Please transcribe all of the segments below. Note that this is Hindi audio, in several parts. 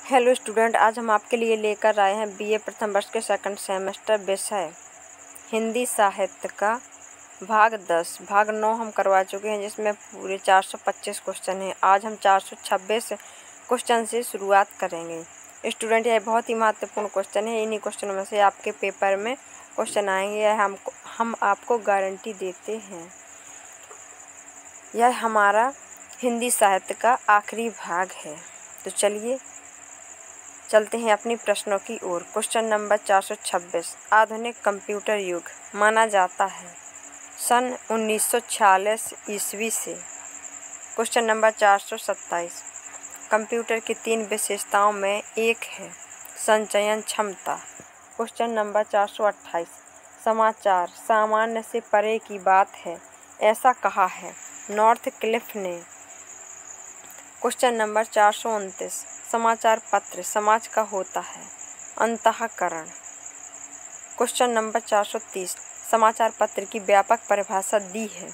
हेलो स्टूडेंट, आज हम आपके लिए लेकर आए हैं बीए प्रथम वर्ष के सेकंड सेमेस्टर विषय हिंदी साहित्य का भाग 10। भाग 9 हम करवा चुके हैं, जिसमें पूरे 425 क्वेश्चन हैं। आज हम 426 क्वेश्चन से शुरुआत करेंगे। स्टूडेंट, यह बहुत ही महत्वपूर्ण क्वेश्चन है। इन्हीं क्वेश्चनों में से आपके पेपर में क्वेश्चन आएंगे, यह हम आपको गारंटी देते हैं। यह हमारा हिंदी साहित्य का आखिरी भाग है। तो चलिए चलते हैं अपनी प्रश्नों की ओर। Question number 426। आधुनिक कंप्यूटर युग माना जाता है सन 1946 ईस्वी से। Question number 427। कंप्यूटर की 3 विशेषताओं में एक है संचयन क्षमता। Question number 428। समाचार सामान्य से परे की बात है, ऐसा कहा है नॉर्थ क्लिफ ने। Question number 429। समाचार पत्र समाज का होता है अंतःकरण। Question number 430। समाचार पत्र की व्यापक परिभाषा दी है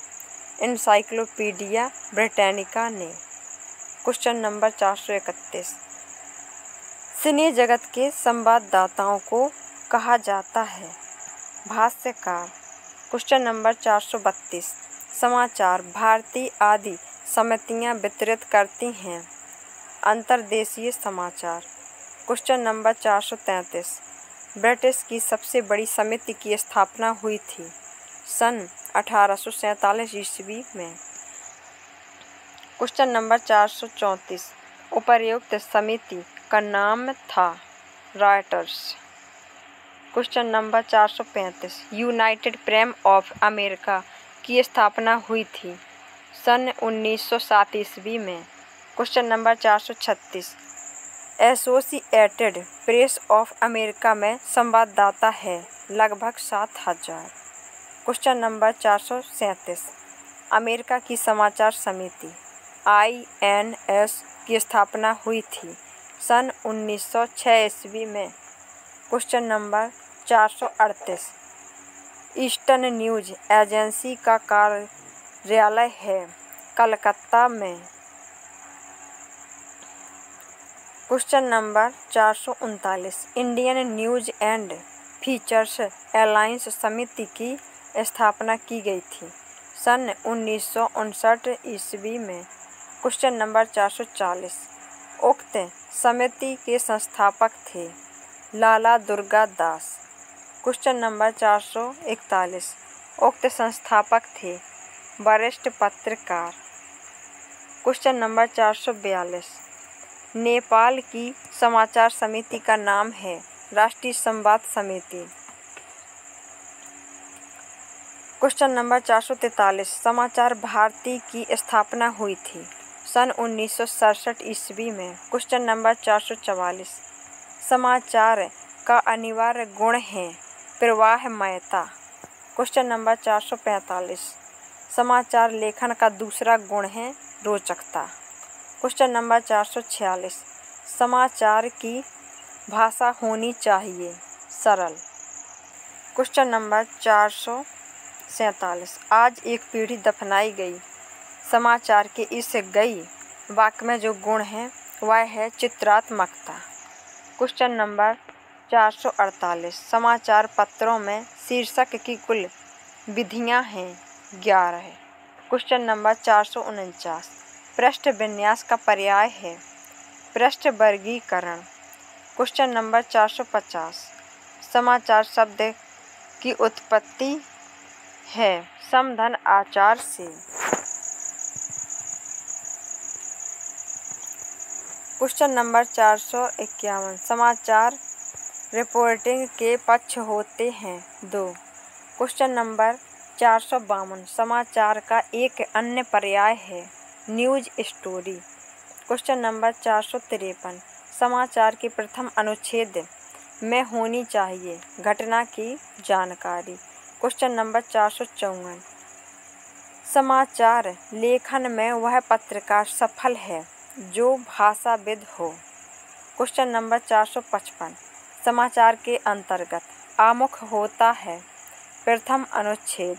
एनसाइक्लोपीडिया ब्रिटानिका ने। Question number 431। सिने जगत के संवाददाताओं को कहा जाता है भाष्यकार। Question number 432। समाचार भारतीय आदि समितियां वितरित करती हैं अंतर्देशीय समाचार। Question number 433। ब्रिटिश की सबसे बड़ी समिति की स्थापना हुई थी सन 1847 ईस्वी में। Question number 434। उपर्युक्त समिति का नाम था Reuters. Question number 435। United press of America की स्थापना हुई थी सन 1907 ईस्वी में। Question number 436। Associated press of America में संवाददाता है लगभग 7000। Question number 437। अमेरिका की समाचार समिति INS की स्थापना हुई थी सन 1906 ईस्वी में। Question number 438। Eastern news agency का कार्यालय है कलकत्ता में। Question number 439। Indian news and features alliance समिति की स्थापना की गई थी सन 1959 ईस्वी में। Question number 440। उक्त समिति के संस्थापक थे लाला दुर्गा दास। Question number 441। उक्त संस्थापक थे वरिष्ठ पत्रकार। Question number 442। नेपाल की समाचार समिति का नाम है राष्ट्रीय संवाद समिति। Question number 443। समाचार भारती की स्थापना हुई थी सन 1967 ईस्वी में। Question number 444। समाचार का अनिवार्य गुण है प्रवाहमयता। Question number 445। समाचार लेखन का दूसरा गुण है रोचकता। Question number 446। समाचार की भाषा होनी चाहिए सरल। Question number 447। आज एक पीढ़ी दफनाई गई। समाचार के इस गई वाक्य में जो गुण है वह है चित्रात्मकता। Question number 448। समाचार पत्रों में शीर्षक की कुल विधियां हैं 11। Question number 449। पृष्ठ विन्यास का पर्याय है पृष्ठ वर्गीकरण। Question number 450। समाचार शब्द की उत्पत्ति है समधन आचार से। Question number 451। समाचार रिपोर्टिंग के पक्ष होते हैं 2। Question number 452। समाचार का एक अन्य पर्याय है न्यूज स्टोरी। Question number 453। समाचार के प्रथम अनुच्छेद में होनी चाहिए घटना की जानकारी। Question number 454। समाचार लेखन में वह पत्रकार सफल है जो भाषाविद हो। Question number 455। समाचार के अंतर्गत आमुख होता है प्रथम अनुच्छेद।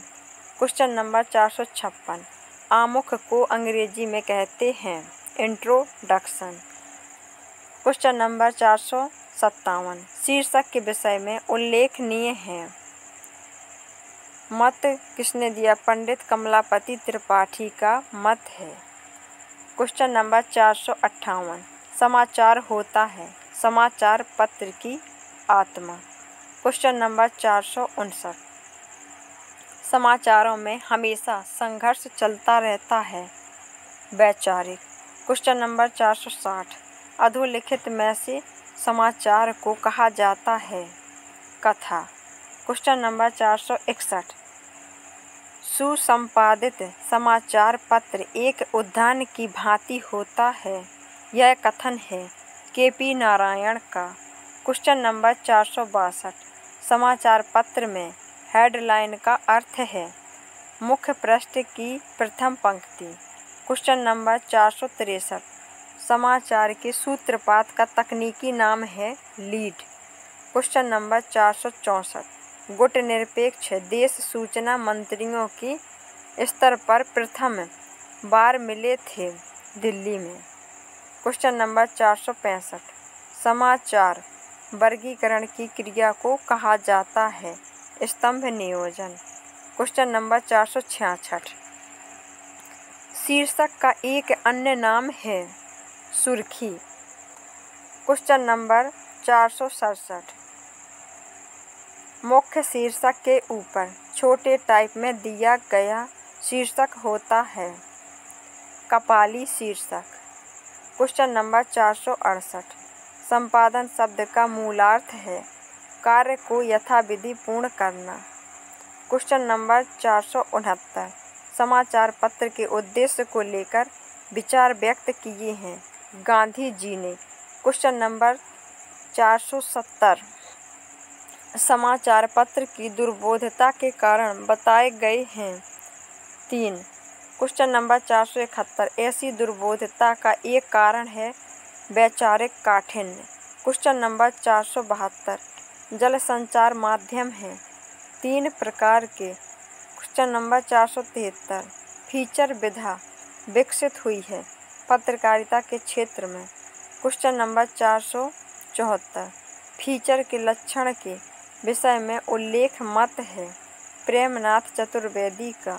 Question number 456। आमुख को अंग्रेजी में कहते हैं इंट्रोडक्शन। क्वेश्चन नंबर 457 शीर्षक के विषय में उल्लेखनीय है। मत किसने दिया? पंडित कमलापति त्रिपाठी का मत है। क्वेश्चन नंबर 458 समाचार होता है समाचार पत्र की आत्मा। क्वेश्चन नंबर 459 समाचारों में हमेशा संघर्ष चलता रहता है। वैचारिक। क्वेश्चन नंबर 460 अधोलिखित में से समाचार को कहा जाता है? कथा। क्वेश्चन नंबर 461 सुसंपादित समाचार पत्र एक उद्यान की भांति होता है। यह कथन है के.पी. नारायण का। क्वेश्चन नंबर 462 समाचार पत्र में हेडलाइन का अर्थ है मुख्य पृष्ठ की प्रथम पंक्ति। क्वेश्चन नंबर 463 समाचार के सूत्रपात का तकनीकी नाम है लीड। क्वेश्चन नंबर 464 गुट निरपेक्ष देश सूचना मंत्रियों की स्तर पर प्रथम बार मिले थे दिल्ली में। क्वेश्चन नंबर 465 समाचार वर्गीकरण की क्रिया को कहा जाता है? स्तंभ नियोजन। क्वेश्चन नंबर 466 शीर्षक का एक अन्य नाम है सुर्खी। क्वेश्चन नंबर 467 मुख्य शीर्षक के ऊपर छोटे टाइप में दिया गया शीर्षक होता है कपाली शीर्षक। क्वेश्चन नंबर 468 संपादन शब्द का मूलार्थ है कार्य को यथाविधि पूर्ण करना। क्वेश्चन नंबर 469 समाचार पत्र के उद्देश्य को लेकर विचार व्यक्त किए हैं गांधी जी ने। क्वेश्चन नंबर 470 समाचार पत्र की दुर्बोधता के कारण बताए गए हैं 3। क्वेश्चन नंबर 471 ऐसी दुर्बोधता का एक कारण है वैचारिक काठिन्य। क्वेश्चन नंबर 472 जल संचार माध्यम है 3 प्रकार के। क्वेश्चन नंबर 473 फीचर विधा विकसित हुई है पत्रकारिता के क्षेत्र में। क्वेश्चन नंबर 474 फीचर के लक्षण के विषय में उल्लेख मत है प्रेमनाथ चतुर्वेदी का।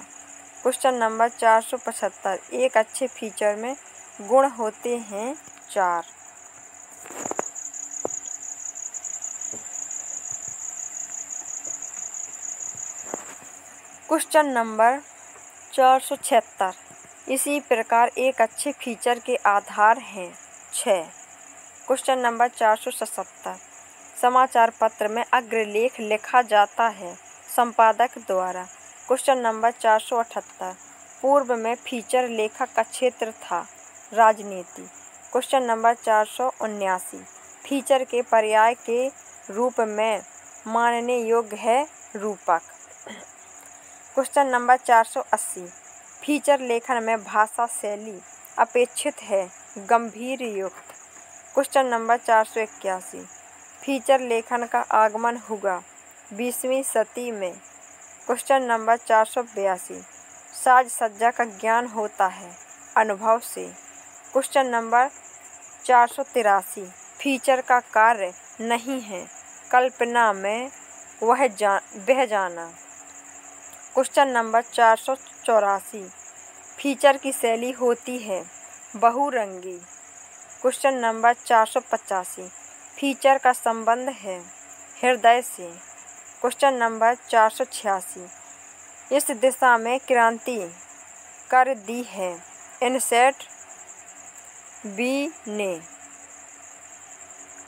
क्वेश्चन नंबर 475 एक अच्छे फीचर में गुण होते हैं 4। क्वेश्चन नंबर 476 इसी प्रकार एक अच्छे फीचर के आधार हैं 6। क्वेश्चन नंबर 477 समाचार पत्र में अग्रलेख लिखा जाता है संपादक द्वारा। क्वेश्चन नंबर 478 पूर्व में फीचर लेखक का क्षेत्र था राजनीति। क्वेश्चन नंबर 479 फीचर के पर्याय के रूप में मानने योग्य है रूपक। क्वेश्चन नंबर 480 फीचर लेखन में भाषा शैली अपेक्षित है गंभीर युक्त। क्वेश्चन नंबर 481 फीचर लेखन का आगमन हुआ 20वीं सदी में। क्वेश्चन नंबर 482 साज सज्जा का ज्ञान होता है अनुभव से। क्वेश्चन नंबर 483 फीचर का कार्य नहीं है कल्पना में वह जाना। क्वेश्चन नंबर 484 फीचर की शैली होती है बहुरंगी। क्वेश्चन नंबर 485 फीचर का संबंध है हृदय से। क्वेश्चन नंबर 486 इस दिशा में क्रांति कर दी है इनसेट बी ने।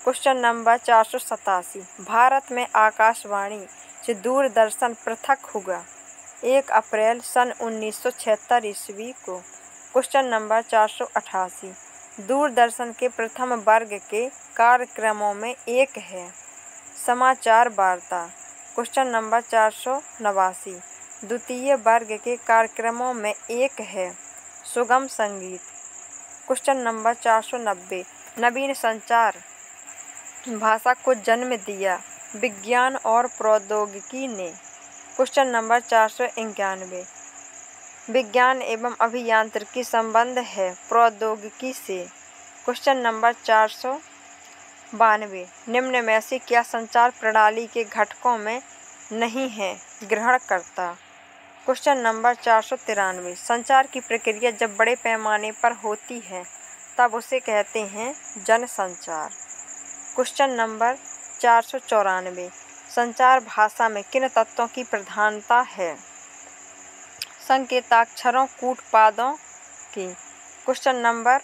क्वेश्चन नंबर 487 भारत में आकाशवाणी से दूरदर्शन पृथक हुआ 1 अप्रैल सन 1976 ईस्वी को। क्वेश्चन नंबर 488 दूरदर्शन के प्रथम वर्ग के कार्यक्रमों में एक है समाचार वार्ता। क्वेश्चन नंबर 489 द्वितीय वर्ग के कार्यक्रमों में एक है सुगम संगीत। क्वेश्चन नंबर 490 नवीन संचार भाषा को जन्म दिया विज्ञान और प्रौद्योगिकी ने। क्वेश्चन नंबर 491 विज्ञान एवं अभियांत्रिकी संबंध है प्रौद्योगिकी से। क्वेश्चन नंबर 492 92 निम्न में से क्या संचार प्रणाली के घटकों में नहीं है ग्रहण करता। क्वेश्चन नंबर 493 संचार की प्रक्रिया जब बड़े पैमाने पर होती है तब उसे कहते हैं जनसंचार। क्वेश्चन नंबर 494 संचार भाषा में किन तत्वों की प्रधानता है। संकेताक्षरों कूटपादों की। क्वेश्चन नंबर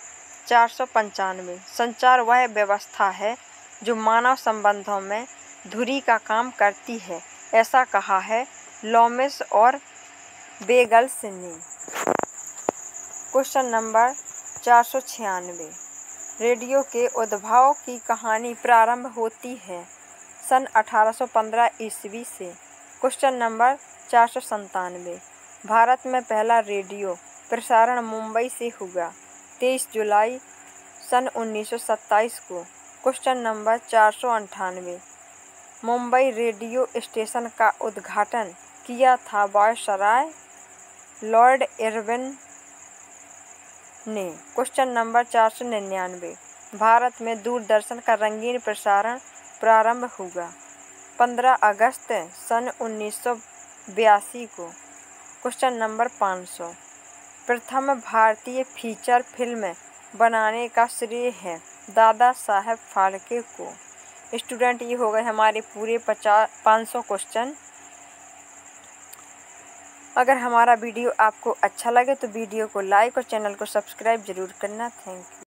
495 संचार वह व्यवस्था है जो मानव संबंधों में धुरी का काम करती है, ऐसा कहा है लॉमिस और बेगल्स ने। क्वेश्चन नंबर 496 रेडियो के उद्भव की कहानी प्रारंभ होती है सन 1815 ईस्वी से। क्वेश्चन नंबर 497 भारत में पहला रेडियो प्रसारण मुंबई से हुआ 23 जुलाई सन 1927 को। Question number 498 Mumbai radio station का उद्घाटन किया था वायसराय लॉर्ड इरविन ने। क्वेश्चन नंबर 499 भारत में दूरदर्शन का रंगीन प्रसारण प्रारंभ हुआ 15 अगस्त सन 1982 को। क्वेश्चन नंबर 500 प्रथम भारतीय फीचर फिल्म बनाने का श्रेय है दादा साहेब फाल्के को। स्टूडेंट, ये हो गए हमारे पूरे 500 क्वेश्चन। अगर हमारा वीडियो आपको अच्छा लगे तो वीडियो को लाइक और चैनल को सब्सक्राइब जरूर करना। Thank you.